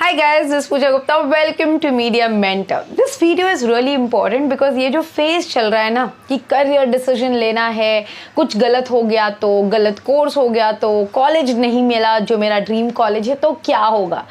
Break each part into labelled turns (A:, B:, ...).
A: Hi guys, this is Pooja Gupta. Welcome to Media Mentor. This video is really important because ये जो phase चल रहा है ना कि करियर डिसीजन लेना है, कुछ गलत हो गया तो, गलत कोर्स हो गया तो, कॉलेज नहीं मिला जो मेरा ड्रीम कॉलेज है तो क्या होगा।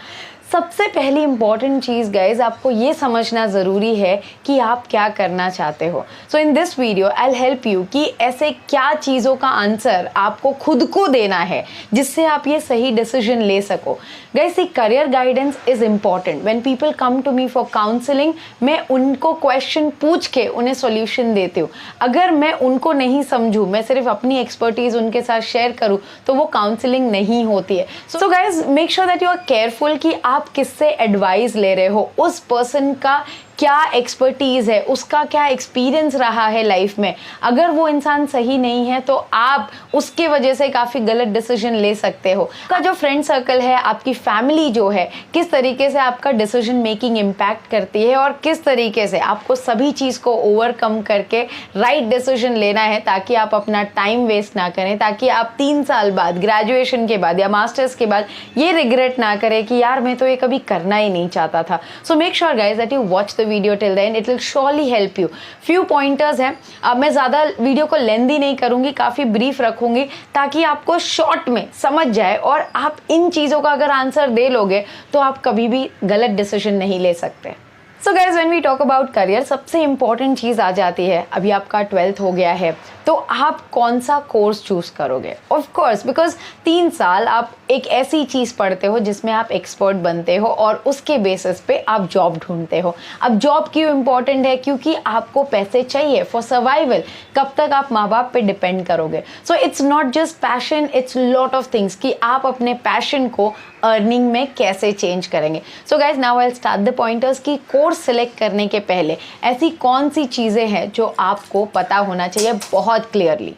A: सबसे पहली इंपॉर्टेंट चीज़ गाइज आपको ये समझना ज़रूरी है कि आप क्या करना चाहते हो। So in this video I will help you कि ऐसे क्या चीज़ों का आंसर आपको खुद को देना है जिससे आप ये सही डिसीजन ले सको। Guys see career guidance is important. When people come to me for counselling, मैं उनको क्वेश्चन पूछ के उन्हें सोल्यूशन देती हूँ। अगर मैं उनको नहीं समझूँ, मैं सिर्फ अपनी एक्सपर्टीज़ उनके साथ शेयर करूँ तो वो काउंसलिंग नहीं होती है। So guys make sure that you are careful कि आप किससे एडवाइस ले रहे हो, उस पर्सन का क्या एक्सपर्टीज़ है, उसका क्या एक्सपीरियंस रहा है लाइफ में। अगर वो इंसान सही नहीं है तो आप उसके वजह से काफ़ी गलत डिसीजन ले सकते हो। आपका जो फ्रेंड सर्कल है, आपकी फैमिली जो है, किस तरीके से आपका डिसीजन मेकिंग इम्पैक्ट करती है और किस तरीके से आपको सभी चीज़ को ओवरकम करके राइट डिसीजन लेना है ताकि आप अपना टाइम वेस्ट ना करें, ताकि आप 3 साल बाद, ग्रेजुएशन के बाद या मास्टर्स के बाद ये रिग्रेट ना करें कि यार मैं तो ये कभी करना ही नहीं चाहता था। So make sure guys that you watch the video till the end, it will surely help you. Few pointers हैं, मैं ज़्यादा वीडियो को लेंदी नहीं करूँगी, काफ़ी ब्रीफ रखूँगी ताकि आपको शॉर्ट में समझ जाए और आप इन चीज़ों का अगर आंसर दे लोगे तो आप कभी भी गलत डिसीजन नहीं ले सकते। So guys when we talk about career, सबसे इंपॉर्टेंट चीज़ आ जाती है, अभी आपका 12th हो गया है तो आप कौन सा कोर्स चूज़ करोगे। ऑफ कोर्स बिकॉज 3 साल आप एक ऐसी चीज़ पढ़ते हो जिसमें आप एक्सपर्ट बनते हो और उसके बेसिस पे आप जॉब ढूंढते हो। अब जॉब क्यों इम्पॉर्टेंट है? क्योंकि आपको पैसे चाहिए फॉर सर्वाइवल। कब तक आप माँ बाप पे डिपेंड करोगे? So it's not just passion, it's lot of things कि आप अपने पैशन को अर्निंग में कैसे चेंज करेंगे। So guys now I will start the pointers कि कोर्स सिलेक्ट करने के पहले ऐसी कौन सी चीज़ें हैं जो आपको पता होना चाहिए बहुत clearly.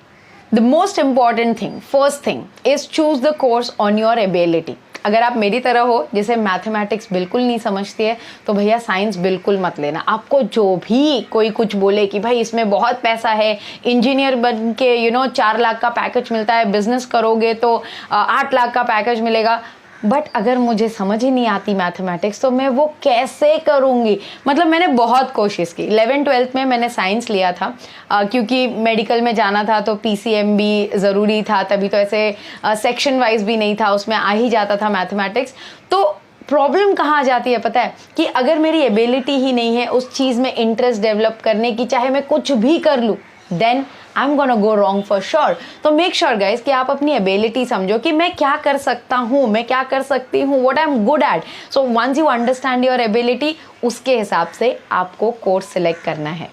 A: The most important thing, first thing is choose the course on your ability. अगर आप मेरी तरह हो जिसे मैथमेटिक्स बिल्कुल नहीं समझती है तो भैया साइंस बिल्कुल मत लेना। आपको जो भी कोई कुछ बोले कि भाई इसमें बहुत पैसा है, इंजीनियर बन के 4 लाख का पैकेज मिलता है, बिजनेस करोगे तो 8 लाख का पैकेज मिलेगा, बट अगर मुझे समझ ही नहीं आती मैथमेटिक्स तो मैं वो कैसे करूँगी। मतलब मैंने बहुत कोशिश की। 11th-12th में मैंने साइंस लिया था क्योंकि मेडिकल में जाना था तो PCM भी ज़रूरी था, तभी तो ऐसे सेक्शन वाइज भी नहीं था, उसमें आ ही जाता था मैथमेटिक्स। तो प्रॉब्लम कहाँ आ जाती है पता है कि अगर मेरी एबिलिटी ही नहीं है उस चीज़ में इंटरेस्ट डेवलप करने की, चाहे मैं कुछ भी कर लूँ, then I'm gonna go wrong for sure। तो make sure guys कि आप अपनी ability समझो कि मैं क्या कर सकता हूँ, मैं क्या कर सकती हूँ, what I'm good at। So once you understand your ability, उसके हिसाब से आपको course select करना है।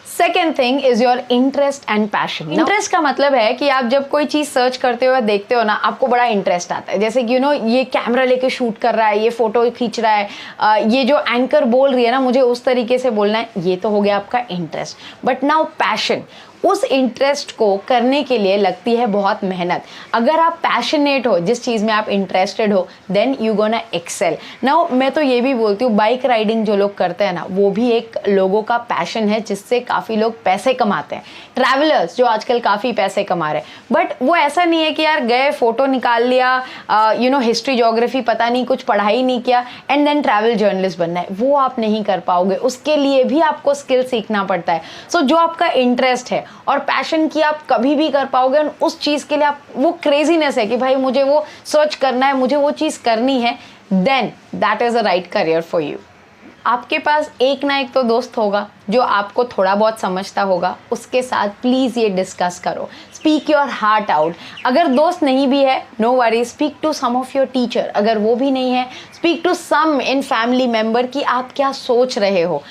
A: Second thing is your interest and passion. Interest का मतलब है कि आप जब कोई चीज़ सर्च करते हो या देखते हो ना, आपको बड़ा इंटरेस्ट आता है। जैसे कि ये कैमरा लेके शूट कर रहा है, ये फोटो खींच रहा है, ये जो एंकर बोल रही है ना, मुझे उस तरीके से बोलना है, ये तो हो गया आपका इंटरेस्ट। बट नाउ पैशन, उस इंटरेस्ट को करने के लिए लगती है बहुत मेहनत। अगर आप पैशनेट हो, जिस चीज़ में आप इंटरेस्टेड हो, then you gonna excel. Now मैं तो ये भी बोलती हूँ, बाइक राइडिंग जो लोग करते हैं ना, वो भी एक लोगों का पैशन है जिससे काफ़ी लोग पैसे कमाते हैं। ट्रैवलर्स जो आजकल काफ़ी पैसे कमा रहे हैं, बट वो ऐसा नहीं है कि यार गए फोटो निकाल लिया, हिस्ट्री जोग्राफी पता नहीं, कुछ पढ़ाई नहीं किया एंड देन ट्रैवल जर्नलिस्ट बनना है, वो आप नहीं कर पाओगे। उसके लिए भी आपको स्किल सीखना पड़ता है। सो जो आपका इंटरेस्ट है और पैशन की आप कभी भी कर पाओगे, और उस चीज़ के लिए आप वो क्रेजीनेस है कि भाई मुझे वो सर्च करना है, मुझे वो चीज़ करनी है, then that is a right career for you. आपके पास एक ना एक तो दोस्त होगा जो आपको थोड़ा बहुत समझता होगा, उसके साथ प्लीज़ ये डिस्कस करो, स्पीक योर हार्ट आउट। अगर दोस्त नहीं भी है, no worry, speak to some of your teacher. अगर वो भी नहीं है, speak to some in family member कि आप क्या सोच रहे हो।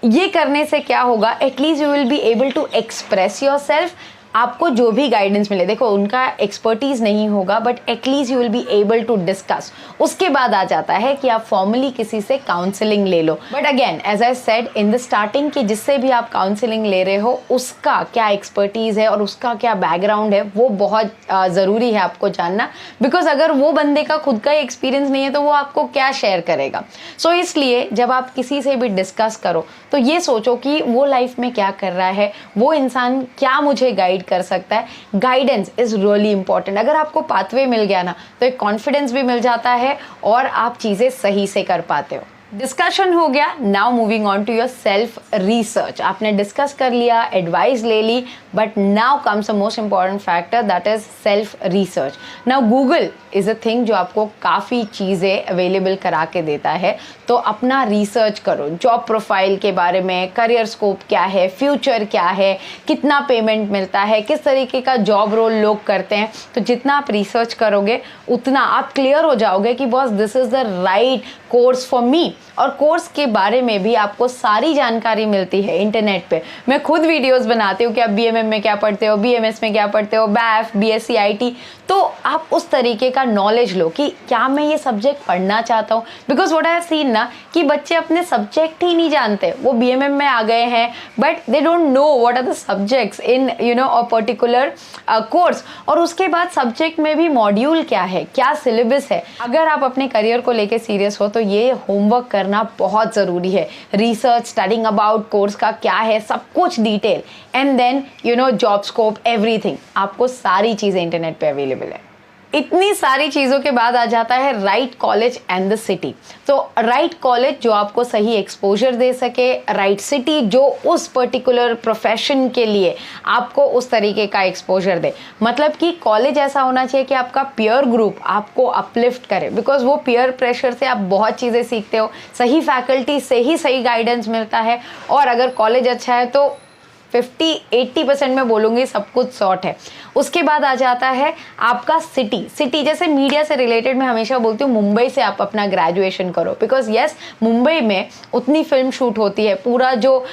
A: ये करने से क्या होगा, at least you will be able to express yourself. आपको जो भी गाइडेंस मिले, देखो उनका एक्सपर्टीज़ नहीं होगा, but at least you will be able to discuss. उसके बाद आ जाता है कि आप फॉर्मली किसी से काउंसलिंग ले लो। But again as I said in the starting कि जिससे भी आप काउंसलिंग ले रहे हो, उसका क्या एक्सपर्टीज़ है और उसका क्या बैकग्राउंड है, वो बहुत ज़रूरी है आपको जानना। बिकॉज अगर वो बंदे का खुद का ही एक्सपीरियंस नहीं है तो वो आपको क्या शेयर करेगा। सो इसलिए जब आप किसी से भी डिस्कस करो तो ये सोचो कि वो लाइफ में क्या कर रहा है, वो इंसान क्या मुझे गाइड कर सकता है। Guidance is really important. अगर आपको पाथवे मिल गया ना तो एक कॉन्फिडेंस भी मिल जाता है और आप चीज़ें सही से कर पाते हो। डिस्कशन हो गया, now moving on to your self research. आपने डिस्कस कर लिया, एडवाइस ले ली, but now comes a most important factor, that is self research. Now Google is a thing जो आपको काफ़ी चीज़ें अवेलेबल करा के देता है, तो अपना रिसर्च करो। जॉब प्रोफाइल के बारे में, करियर स्कोप क्या है, फ्यूचर क्या है, कितना पेमेंट मिलता है, किस तरीके का जॉब रोल लोग करते हैं। तो जितना आप रिसर्च करोगे उतना आप क्लियर हो जाओगे कि boss this is the right course for me. और कोर्स के बारे में भी आपको सारी जानकारी मिलती है इंटरनेट पे। मैं खुद वीडियोस बनाती हूँ कि आप बीएमएम में क्या पढ़ते हो, बीएमएस में क्या पढ़ते हो, बैफ, बीएससी आईटी, तो आप उस तरीके का नॉलेज लो कि क्या मैं ये सब्जेक्ट पढ़ना चाहता हूँ। Because what I have seen ना कि बच्चे अपने सब्जेक्ट ही नहीं जानते, वो बीएमएम में आ गए हैं but they don't know what are the subjects in a particular course. और उसके बाद सब्जेक्ट में भी मॉड्यूल क्या है, क्या सिलेबस है। अगर आप अपने करियर को लेके सीरियस हो तो ये होमवर्क करना बहुत ज़रूरी है। रिसर्च, स्टडिंग अबाउट कोर्स का क्या है, सब कुछ detail, and then job scope, everything, आपको सारी चीज़ें इंटरनेट पे अवेलेबल है। इतनी सारी चीज़ों के बाद आ जाता है right college and the city. तो राइट कॉलेज जो आपको सही एक्सपोजर दे सके, राइट सिटी जो उस पर्टिकुलर प्रोफेशन के लिए आपको उस तरीके का एक्सपोजर दे। मतलब कि कॉलेज ऐसा होना चाहिए कि आपका पीयर ग्रुप आपको अपलिफ्ट करे, बिकॉज वो पीयर प्रेशर से आप बहुत चीज़ें सीखते हो, सही फैकल्टी से ही सही गाइडेंस मिलता है। और अगर कॉलेज अच्छा है तो 50-80% में बोलूँगी सब कुछ सॉर्ट है। उसके बाद आ जाता है आपका सिटी जैसे मीडिया से रिलेटेड मैं हमेशा बोलती हूँ मुंबई से आप अपना ग्रेजुएशन करो, बिकॉज यस मुंबई में उतनी फिल्म शूट होती है, पूरा जो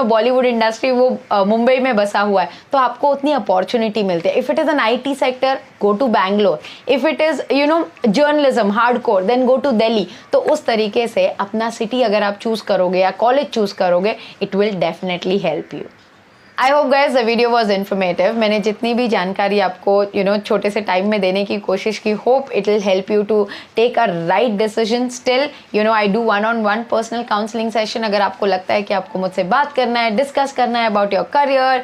A: बॉलीवुड इंडस्ट्री वो मुंबई में बसा हुआ है, तो आपको उतनी अपॉर्चुनिटी मिलती है। If it is an IT sector, go to Bangalore. If it is journalism hardcore, then go to Delhi. तो उस तरीके से अपना सिटी अगर आप चूज़ करोगे या कॉलेज चूज़ करोगे, it will definitely help you. I hope guys the video was informative. मैंने जितनी भी जानकारी आपको छोटे से टाइम में देने की कोशिश की, hope it will help you to take a right decision. Still I do 1-on-1 personal counselling session. अगर आपको लगता है कि आपको मुझसे बात करना है, डिस्कस करना है about your career,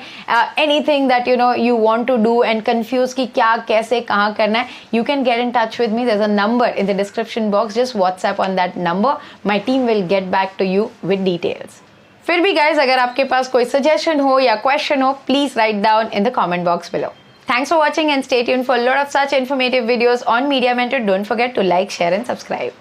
A: anything that you want to do and confuse कि क्या, कैसे, कहाँ करना है, you can get in touch with me. There is a number in the description box, just WhatsApp on that number. My team will get back to you with details. फिर भी guys अगर आपके पास कोई सजेशन हो या question हो, please write down in the comment box below. Thanks for watching and stay tuned for a lot of such informative videos on Media Mentor. Don't forget to like, share and subscribe.